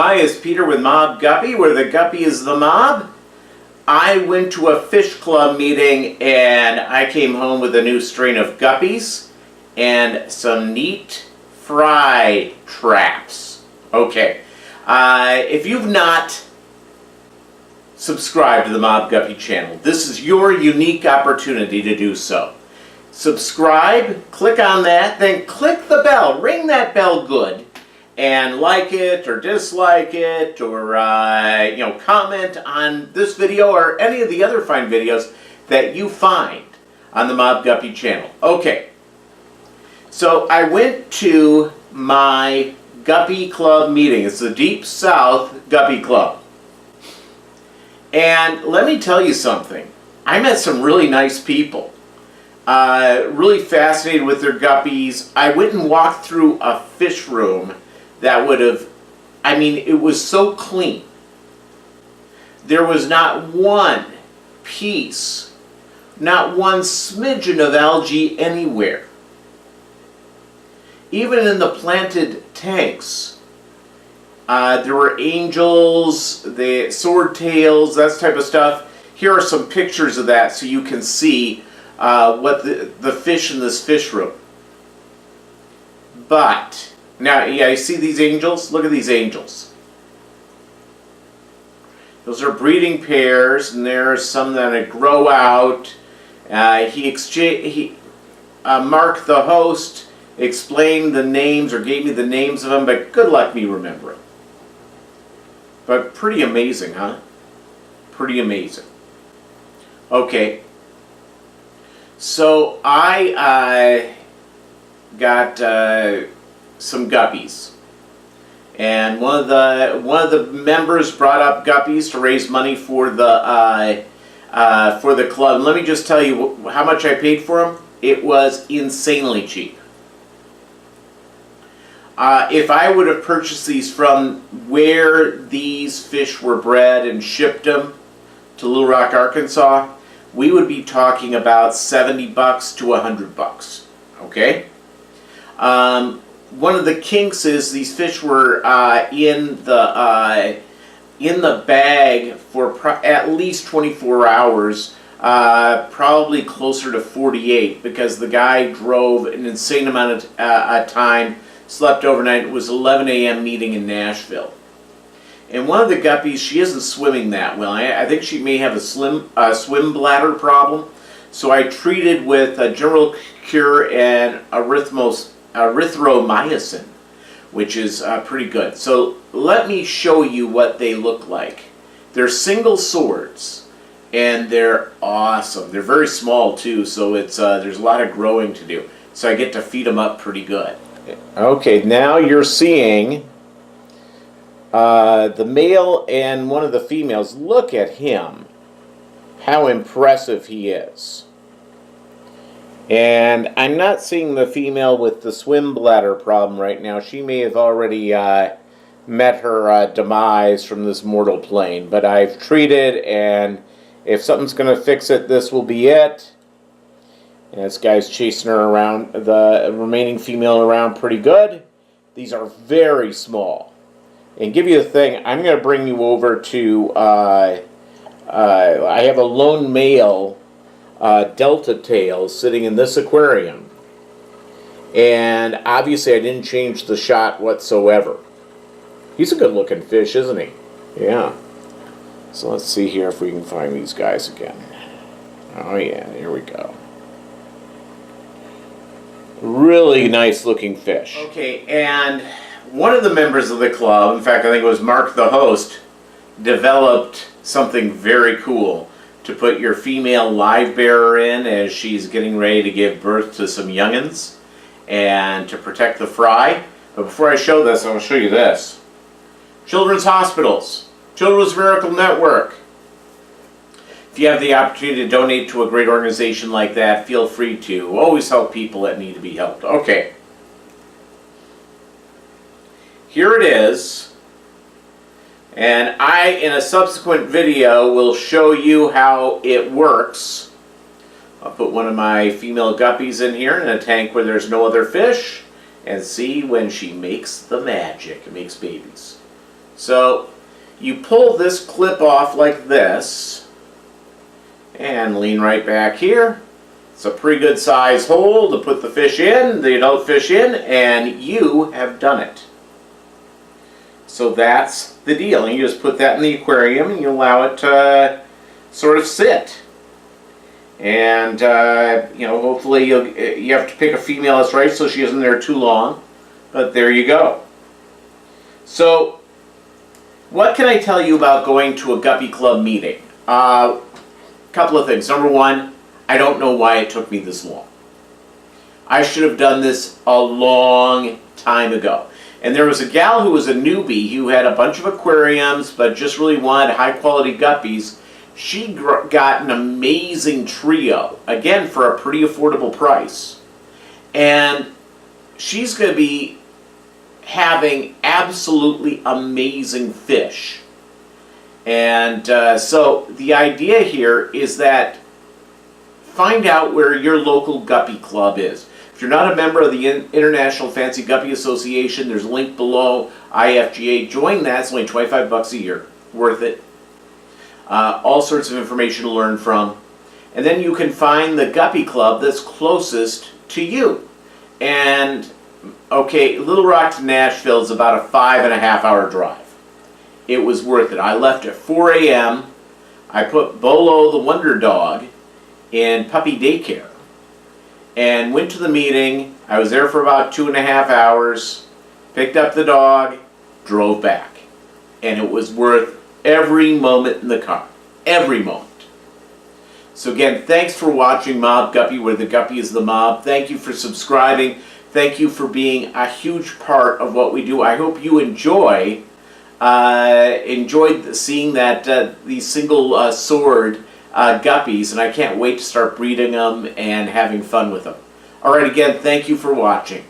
Hi, it's Peter with Mob Guppy, where the guppy is the mob. I went to a fish club meeting and I came home with a new strain of guppies and some neat fry traps. Okay, if you've not subscribed to the Mob Guppy channel, this is your unique opportunity to do so. Subscribe, click on that, then click the bell, ring that bell good, and like it or dislike it, or comment on this video or any of the other fine videos that you find on the Mob Guppy channel. Okay, so I went to my Guppy Club meeting. It's the Deep South Guppy Club. And let me tell you something. I met some really nice people. Really fascinated with their guppies. I went and walked through a fish room that would have, it was so clean. There was not one piece, not one smidgen of algae anywhere. Even in the planted tanks, there were angels, the swordtails, that type of stuff. Here are some pictures of that so you can see what the fish in this fish room. But now, yeah, you see these angels? Look at these angels. Those are breeding pairs, and there are some that grow out. Mark, the host, explained the names or gave me the names of them, but good luck me remembering. But pretty amazing, huh? Pretty amazing. Okay. So I got some guppies, and one of the members brought up guppies to raise money for the club. And let me just tell you how much I paid for them. It was insanely cheap. If I would have purchased these from where these fish were bred and shipped them to Little Rock, Arkansas, we would be talking about $70 to $100. Okay. One of the kinks is these fish were in the bag for at least 24 hours, probably closer to 48, because the guy drove an insane amount of time, slept overnight. It was 11 a.m. meeting in Nashville. And one of the guppies, she isn't swimming that well. I think she may have a swim bladder problem. So I treated with a General Cure and erythromycin, which is pretty good. So let me show you what they look like. They're single swords, and they're awesome. They're very small too, so it's there's a lot of growing to do. So I get to feed them up pretty good. Okay, now you're seeing the male and one of the females. Look at him. How impressive he is. And I'm not seeing the female with the swim bladder problem right now. She may have already met her demise from this mortal plane. But I've treated, and if something's going to fix it, this will be it. And this guy's chasing her around, the remaining female around pretty good. These are very small. And give you the thing, I'm going to bring you over to, I have a lone male delta tail sitting in this aquarium, and obviously I didn't change the shot whatsoever. He's a good looking fish, isn't he? Yeah. So let's see here if we can find these guys again. Oh yeah, here we go. Really nice looking fish. Okay, and one of the members of the club, in fact I think it was Mark the host, developed something very cool to put your female live bearer in as she's getting ready to give birth to some youngins, and to protect the fry. But before I show this, I will show you this. Children's hospitals, Children's Miracle Network. If you have the opportunity to donate to a great organization like that, feel free to. Always help people that need to be helped. Okay. Here it is. And in a subsequent video, will show you how it works. I'll put one of my female guppies in here in a tank where there's no other fish, and see when she makes the magic. It makes babies. So you pull this clip off like this and lean right back here. It's a pretty good size hole to put the fish in, the adult fish in, and you have done it. So that's the deal. And you just put that in the aquarium and you allow it to sort of sit. And, you know, hopefully you have to pick a female that's right so she isn't there too long. But there you go. So, what can I tell you about going to a Guppy Club meeting? Couple of things. Number one, I don't know why it took me this long. I should have done this a long time ago. And there was a gal who was a newbie who had a bunch of aquariums but just really wanted high quality guppies. She got an amazing trio, again for a pretty affordable price. And she's going to be having absolutely amazing fish. And so the idea here is that find out where your local Guppy Club is. If you're not a member of the International Fancy Guppy Association, there's a link below, IFGA. Join that. It's only $25 a year. Worth it. All sorts of information to learn from. And then you can find the Guppy Club that's closest to you. And, okay, Little Rock to Nashville is about a 5.5-hour drive. It was worth it. I left at 4 a.m. I put Bolo the Wonder Dog in puppy daycare and went to the meeting. I was there for about 2.5 hours, picked up the dog, drove back. And it was worth every moment in the car. Every moment. So again, thanks for watching Mob Guppy, where the guppy is the mob. Thank you for subscribing. Thank you for being a huge part of what we do. I hope you enjoyed seeing that these single sword guppies, and I can't wait to start breeding them and having fun with them. Alright, again, thank you for watching.